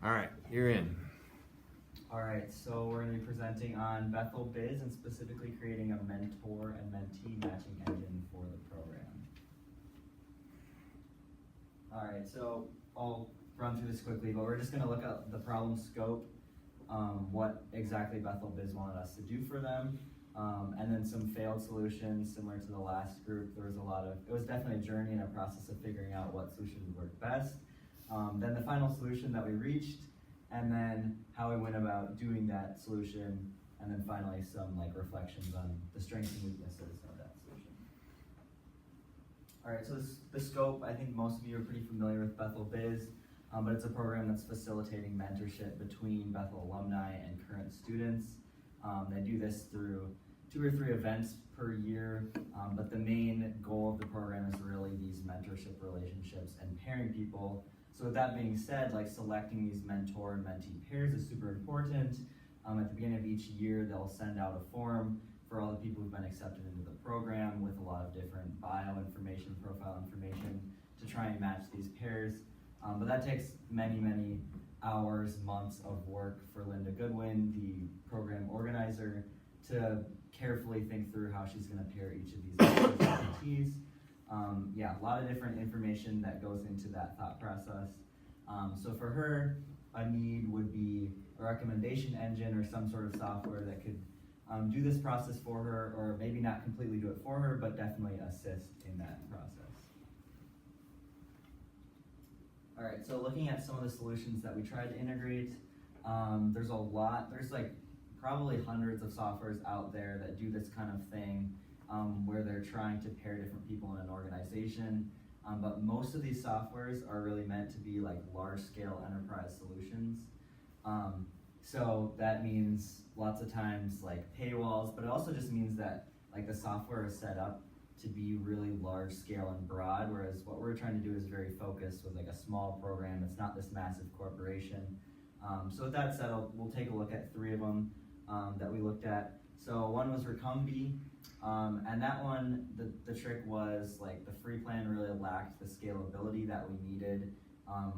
All right, you're in. Alright, so we're going to be presenting on Bethel Biz and specifically creating a mentor and mentee matching engine for the program. Alright, so I'll run through this quickly, but we're just going to look at the problem scope, what exactly Bethel Biz wanted us to do for them, and then some failed solutions similar to the last group. It was definitely a journey and a process of figuring out what solution would work best. Then the final solution that we reached, and then how we went about doing that solution, and then finally some reflections on the strengths and weaknesses of that solution. Alright, so the scope, I think most of you are pretty familiar with Bethel Biz, but it's a program that's facilitating mentorship between Bethel alumni and current students. They do this through 2 or 3 events per year, but the main goal of the program is really these mentorship relationships and pairing people. So with that being said, selecting these mentor and mentee pairs is super important. At the beginning of each year, they'll send out a form for all the people who've been accepted into the program with a lot of different bio information, profile information to try and match these pairs. But that takes many, many hours, months of work for Linda Goodwin, the program organizer, to carefully think through how she's going to pair each of these mentees. A lot of different information that goes into that thought process. So for her, a need would be a recommendation engine or some sort of software that could do this process for her, or maybe not completely do it for her, but definitely assist in that process. All right, so looking at some of the solutions that we tried to integrate, there's probably hundreds of softwares out there that do this kind of thing, where they're trying to pair different people in an organization. But most of these softwares are really meant to be large-scale enterprise solutions. So that means lots of times paywalls, but it also just means that the software is set up to be really large-scale and broad, whereas what we're trying to do is very focused with a small program. It's not this massive corporation. So with that said, we'll take a look at 3 of them that we looked at. So one was Recumbi, and that one, the trick was the free plan really lacked the scalability that we needed.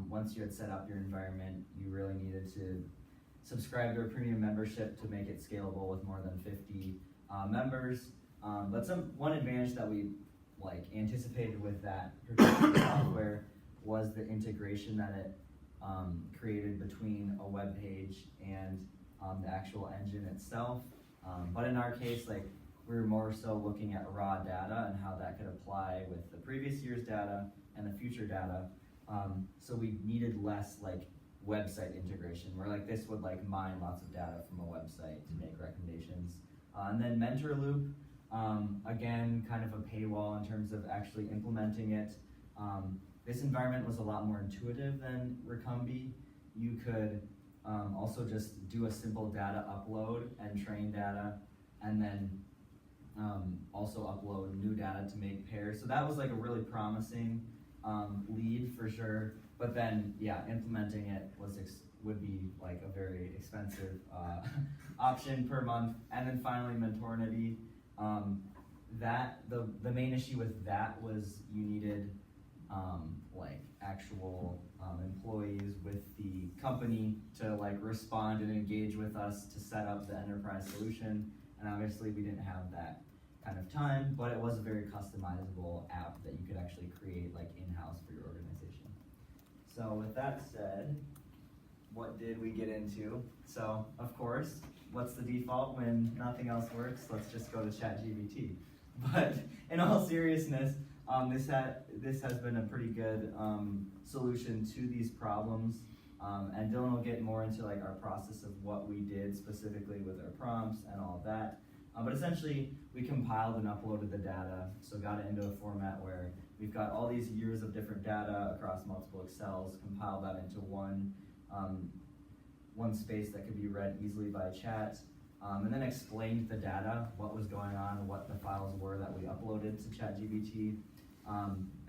Once you had set up your environment, you really needed to subscribe to a premium membership to make it scalable with more than 50 members. But one advantage that we anticipated with that particular software was the integration that it created between a web page and the actual engine itself. But in our case, we were more so looking at raw data and how that could apply with the previous year's data and the future data. So we needed less website integration, where this would mine lots of data from a website to make recommendations. And then Mentor Loop, again, kind of a paywall in terms of actually implementing it. This environment was a lot more intuitive than Recumbi. You could also just do a simple data upload and train data, and then also upload new data to make pairs. So that was a really promising lead for sure. But then, implementing it would be a very expensive option per month. And then finally, Mentornity. The main issue with that was you needed actual employees with the company to respond and engage with us to set up the enterprise solution. And obviously we didn't have that kind of time, but it was a very customizable app that you could actually create in-house for your organization. So with that said, what did we get into? So of course, what's the default when nothing else works? Let's just go to ChatGPT. But in all seriousness, this has been a pretty good solution to these problems. And Dylan will get more into our process of what we did specifically with our prompts and all of that. But essentially, we compiled and uploaded the data, so got it into a format where we've got all these years of different data across multiple Excels, compiled that into one space that could be read easily by chat, and then explained the data, what was going on, what the files were that we uploaded to ChatGPT,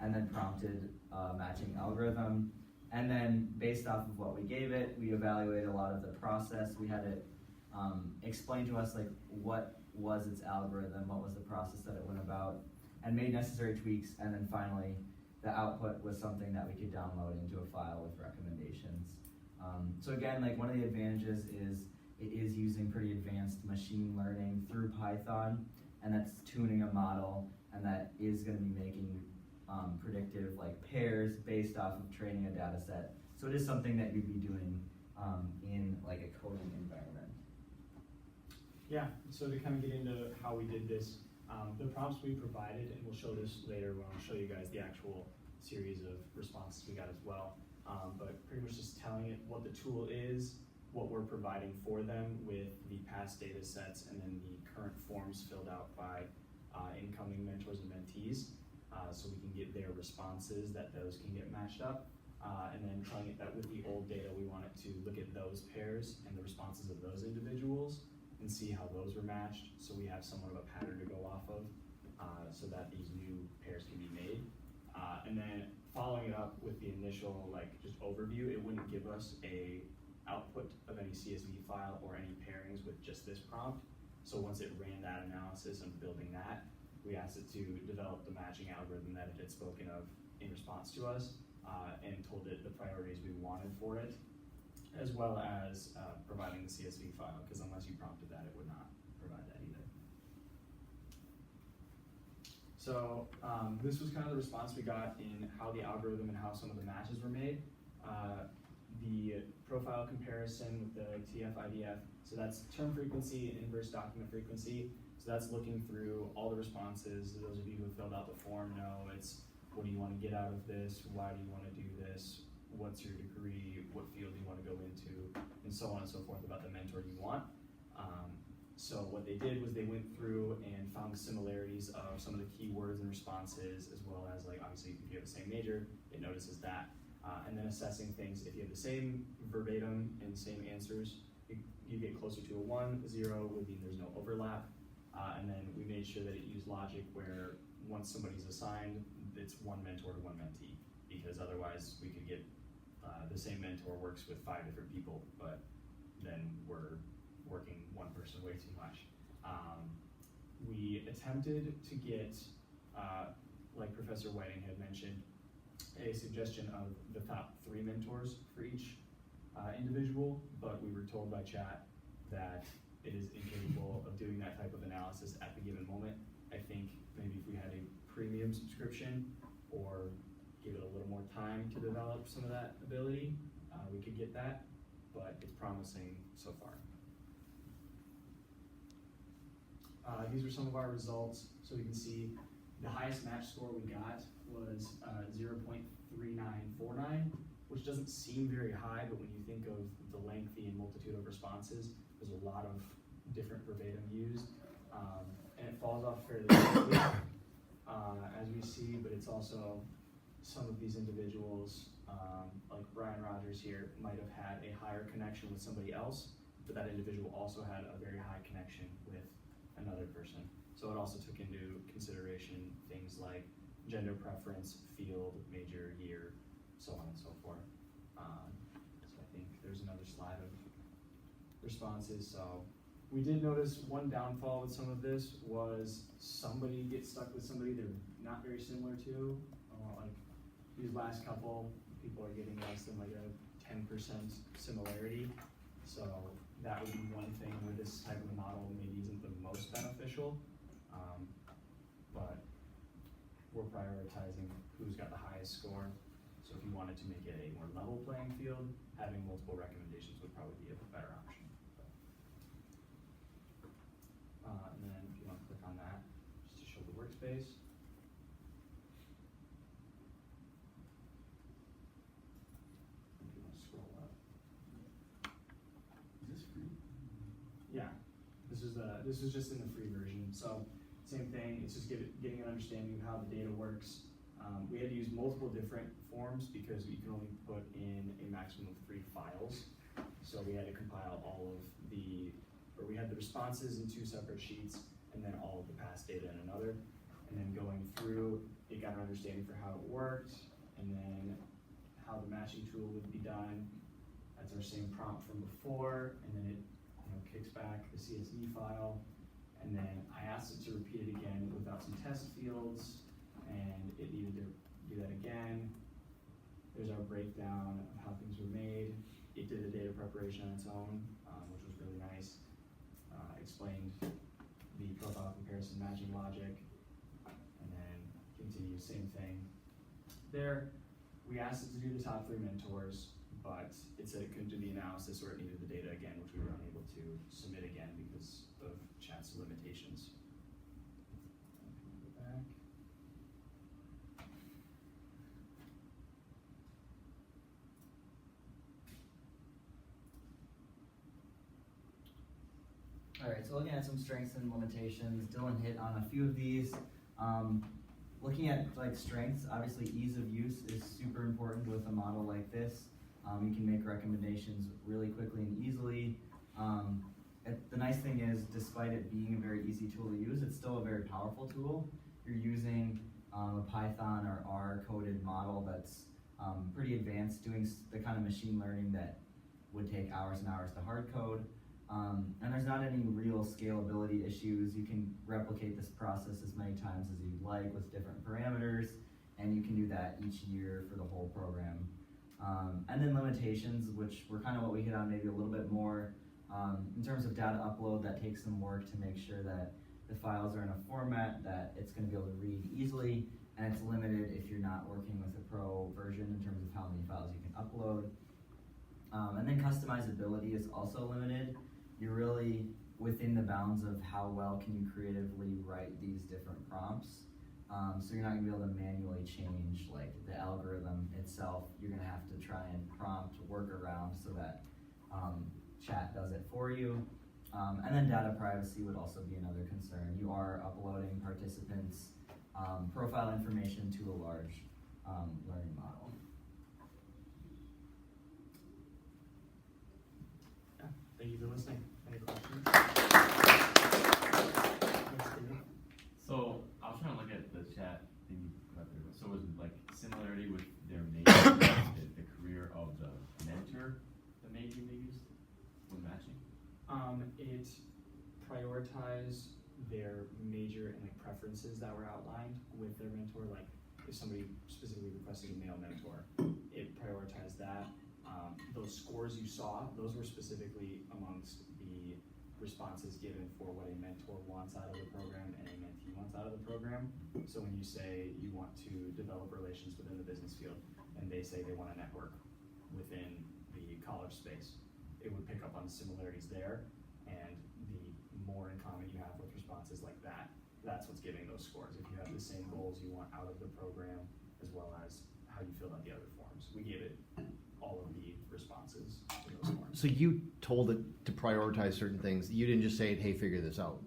and then prompted a matching algorithm. And then based off of what we gave it, we evaluated a lot of the process. We had it explain to us what was its algorithm, what was the process that it went about, and made necessary tweaks. And then finally, the output was something that we could download into a file with recommendations. So again, like one of the advantages is it is using pretty advanced machine learning through Python, and that's tuning a model, and that is going to be making predictive like pairs based off of training a data set. So it is something that you'd be doing in like a coding environment. Yeah, so to kind of get into how we did this, the prompts we provided, and we'll show this later when I'll show you guys the actual series of responses we got as well, but pretty much just telling it what the tool is, what we're providing for them with the past data sets, and then the current forms filled out by incoming mentors and mentees, so we can get their responses, that those can get matched up. And then telling it that with the old data, we want it to look at those pairs and the responses of those individuals and see how those were matched, so we have somewhat of a pattern to go off of, so that these new pairs can be made. And then following it up with the initial just overview, it wouldn't give us a output of any CSV file or any pairings with just this prompt. So once it ran that analysis and building that, we asked it to develop the matching algorithm that it had spoken of in response to us, and told it the priorities we wanted for it, as well as providing the CSV file, because unless you prompted that, it would not provide that either. So this was kind of the response we got in how the algorithm and how some of the matches were made. The profile comparison with the TF-IDF, so that's term frequency and inverse document frequency. So that's looking through all the responses. Those of you who have filled out the form know it's what do you want to get out of this, why do you want to do this, what's your degree, what field do you want to go into, and so on and so forth about the mentor you want. So what they did was they went through and found the similarities of some of the keywords and responses, as well as obviously if you have the same major, it notices that. And then assessing things, if you have the same verbatim and same answers, you get closer to a 1, 0 would mean there's no overlap. And then we made sure that it used logic where once somebody's assigned, it's one mentor to one mentee, because otherwise we could get the same mentor works with 5 different people, but then we're working one person way too much. We attempted to get, like Professor Whiting had mentioned, a suggestion of the top 3 mentors for each individual, but we were told by chat that it is incapable of doing that type of analysis at the given moment. I think maybe if we had a premium subscription or give it a little more time to develop some of that ability, we could get that, but it's promising so far. These are some of our results. So you can see the highest match score we got was 0.3949, which doesn't seem very high, but when you think of the lengthy and multitude of responses, there's a lot of different verbatim used, and it falls off fairly quickly, as we see, but it's also some of these individuals, like Brian Rogers here, might have had a higher connection with somebody else, but that individual also had a very high connection with another person. So it also took into consideration things like gender preference, field, major, year, so on and so forth. So I think there's another slide of responses. So we did notice one downfall with some of this was somebody gets stuck with somebody they're not very similar to. Like these last couple, people are getting less than like a 10% similarity. So that would be one thing where this type of model maybe isn't the most beneficial, but we're prioritizing who's got the highest score. So if you wanted to make it a more level playing field, having multiple recommendations would probably be a better option. And then if you want to click on that, just to show the workspace. If you want to scroll up. Is this free? Yeah, this is just in the free version. So same thing, it's just getting an understanding of how the data works. We had to use multiple different forms because you can only put in a maximum of 3 files. So we had to compile we had the responses in 2 separate sheets, and then all of the past data in another. And then going through, it got an understanding for how it worked, and then how the matching tool would be done. That's our same prompt from before, and then it kicks back the CSV file. And then I asked it to repeat it again without some test fields, and it needed to do that again. There's our breakdown of how things were made. It did a data preparation on its own, which was really nice. Explained the profile comparison matching logic, and then continue same thing. There, we asked it to do the top 3 mentors, but it said it couldn't do the analysis or it needed the data again, which we were unable to submit again because of chat's limitations. Go back. Alright, so looking at some strengths and limitations, Dylan hit on a few of these. Looking at like strengths, obviously ease of use is super important with a model like this. You can make recommendations really quickly and easily. The nice thing is, despite it being a very easy tool to use, it's still a very powerful tool. You're using a Python or R coded model that's pretty advanced, doing the kind of machine learning that would take hours and hours to hard code. And there's not any real scalability issues. You can replicate this process as many times as you'd like with different parameters, and you can do that each year for the whole program. And then limitations, which were kind of what we hit on maybe a little bit more. In terms of data upload, that takes some work to make sure that the files are in a format that it's going to be able to read easily, and it's limited if you're not working with a pro version in terms of how many files you can upload. And then customizability is also limited. You're really within the bounds of how well can you creatively write these different prompts. So you're not gonna be able to manually change like the algorithm itself. You're gonna have to try and prompt workaround so that chat does it for you. And then data privacy would also be another concern. You are uploading participants' profile information to a large learning model. Thank you for listening. Any questions? So I was trying to look at the chat thing you put up there. So was it like similarity with their major, the career of the mentor, the major they used when matching? It prioritized their major and like preferences that were outlined with their mentor. Like if somebody specifically requested a male mentor, it prioritized that. Those scores you saw, those were specifically amongst the responses given for what a mentor wants out of the program and a mentee wants out of the program. So when you say you want to develop relations within the business field and they say they want to network within the college space, it would pick up on the similarities there, and the more in common you have with responses like that, that's what's giving those scores. If you have the same goals you want out of the program as well as how you feel about the other forms. We gave it all of the responses to those forms. So you told it to prioritize certain things. You didn't just say, hey, figure this out.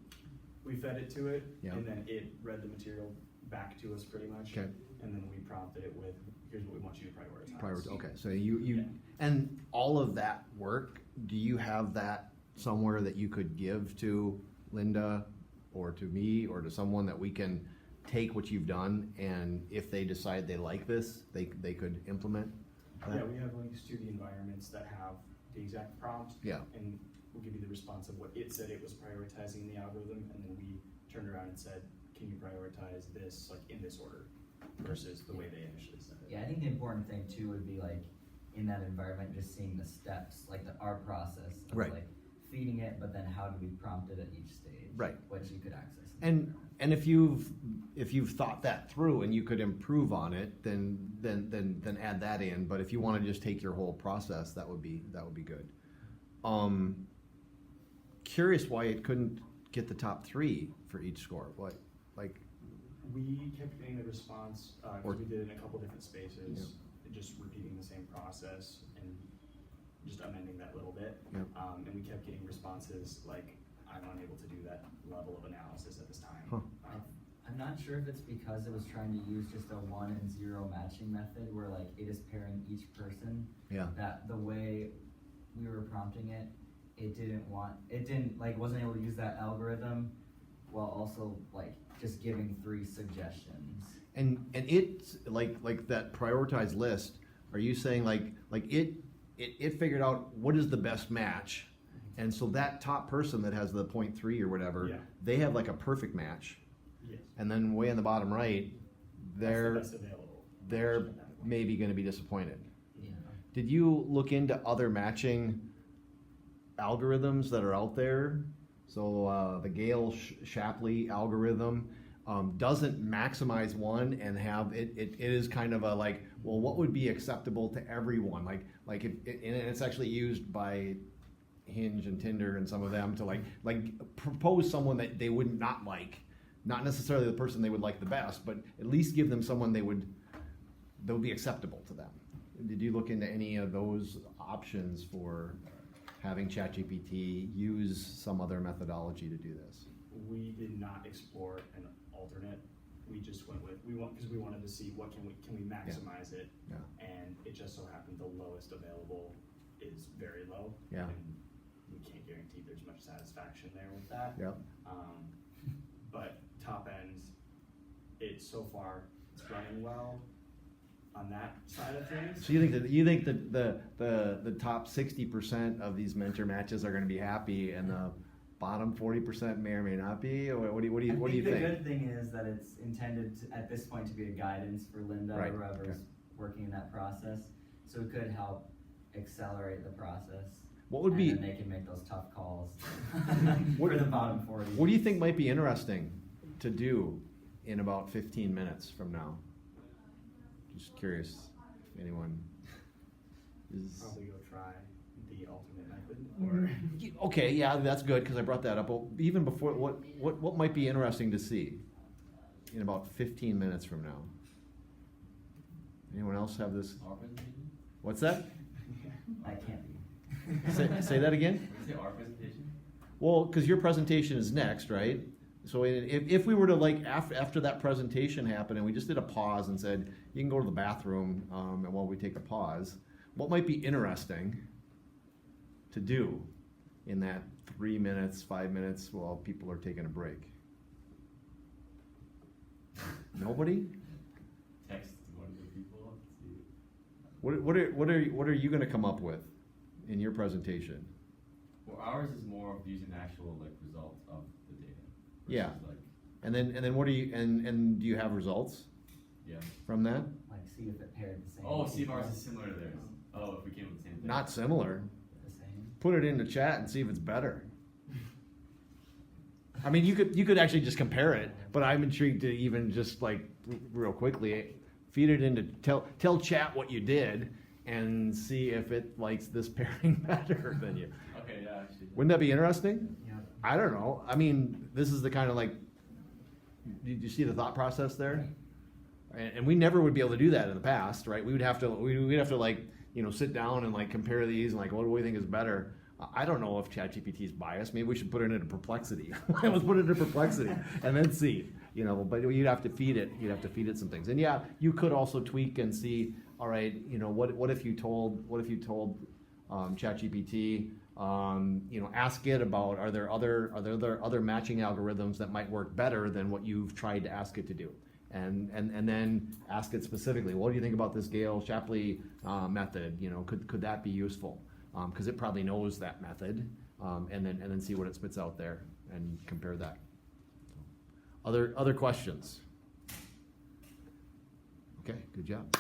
We fed it to it, Yeah. and then it read the material back to us pretty much. Okay. And then we prompted it with, here's what we want you to prioritize. Okay, so you Yeah. and all of that work, do you have that somewhere that you could give to Linda or to me or to someone that we can take what you've done, and if they decide they like this, they could implement that? Yeah, we have links to the environments that have the exact prompt. Yeah. And we'll give you the response of what it said it was prioritizing in the algorithm, and then we turned around and said, can you prioritize this like in this order versus the way they initially said it. Yeah, I think the important thing too would be like in that environment, just seeing the steps, like our process of Right. like feeding it, but then how do we prompt it at each stage, Right. which you could access. in the And if you've thought that through and you could improve on it, then add that in. But if you want to just take your whole process, that would be good. Curious why it couldn't get the top 3 for each score. What, like? We kept getting the response, Or- because we did it in a couple different spaces, just repeating the same process and just amending that little bit. Yep. And we kept getting responses like, I'm unable to do that level of analysis at this time. Huh. I'm not sure if it's because it was trying to use just a 1 and 0 matching method where like it is pairing each person. Yeah. That the way we were prompting it, wasn't able to use that algorithm while also like just giving 3 suggestions. And it's like that prioritized list. Are you saying like it figured out what is the best match, and so that top person that has the 0.3 or whatever, Yeah. they have like a perfect match, Yes. and then way in the bottom right, they're That's the best available. they're maybe going to be disappointed. Yeah. Did you look into other matching algorithms that are out there. So the Gale Shapley algorithm doesn't maximize one and have it is kind of a like, well, what would be acceptable to everyone? Like if and it's actually used by Hinge and Tinder and some of them to like propose someone that they would not like, not necessarily the person they would like the best, but at least give them someone that would be acceptable to them. Did you look into any of those options for having ChatGPT use some other methodology to do this? We did not explore an alternate. We just went with, because we wanted to see what can we maximize it. Yeah. And it just so happened the lowest available is very low. Yeah. And we can't guarantee there's much satisfaction there with that. Yep. But top end, it's so far, it's running well on that side of things. So you think that the top 60% of these mentor matches are going to be happy, and the bottom 40% may or may not be? Or what do you think? The good thing is that it's intended at this point to be a guidance for Linda Right. or whoever's Okay. working in that process. So it could help accelerate the process. What would and be- then they can make those tough calls What- for the bottom 40. What do you think might be interesting to do in about 15 minutes from now? Just curious if anyone is. Probably go try the alternate method, or Okay, yeah, that's good because I brought that up. But even before, what might be interesting to see in about 15 minutes from now? Anyone else have this? Our presentation? What's that? I can't be. Say that again. Did you say our presentation? Well, because your presentation is next, right? So if we were to like after that presentation happened and we just did a pause and said you can go to the bathroom and while we take a pause, what might be interesting to do in that 3 minutes, 5 minutes while people are taking a break? Nobody? Text one of the people. See. What are you going to come up with in your presentation? Well, ours is more of using the actual like results of the data. Yeah. versus, Like, And then what do you and do you have results yeah. from that? Like, see if it paired the same. Oh, see if ours is similar to theirs. Oh, if we came with the same thing. Not similar. The same. Put it into chat and see if it's better. I mean, you could actually just compare it, but I'm intrigued to even just like real quickly feed it into tell chat what you did and see if it likes this pairing better than you. Okay, yeah, actually. Wouldn't that be interesting? Yeah. I don't know. I mean, this is the kind of like, did you see the thought process there? And we never would be able to do that in the past, right? We'd have to like, sit down and like compare these and like, what do we think is better? I don't know if ChatGPT is biased. Maybe we should put it into Perplexity. Let's put it into Perplexity and then see, but you'd have to feed it. You'd have to feed it some things. And yeah, you could also tweak and see, all right, what if you told ChatGPT, ask it about are there other matching algorithms that might work better than what you've tried to ask it to do, and then ask it specifically, what do you think about this Gale Shapley method? Could that be useful? Because it probably knows that method, and then see what it spits out there and compare that. Other questions? Okay, good job.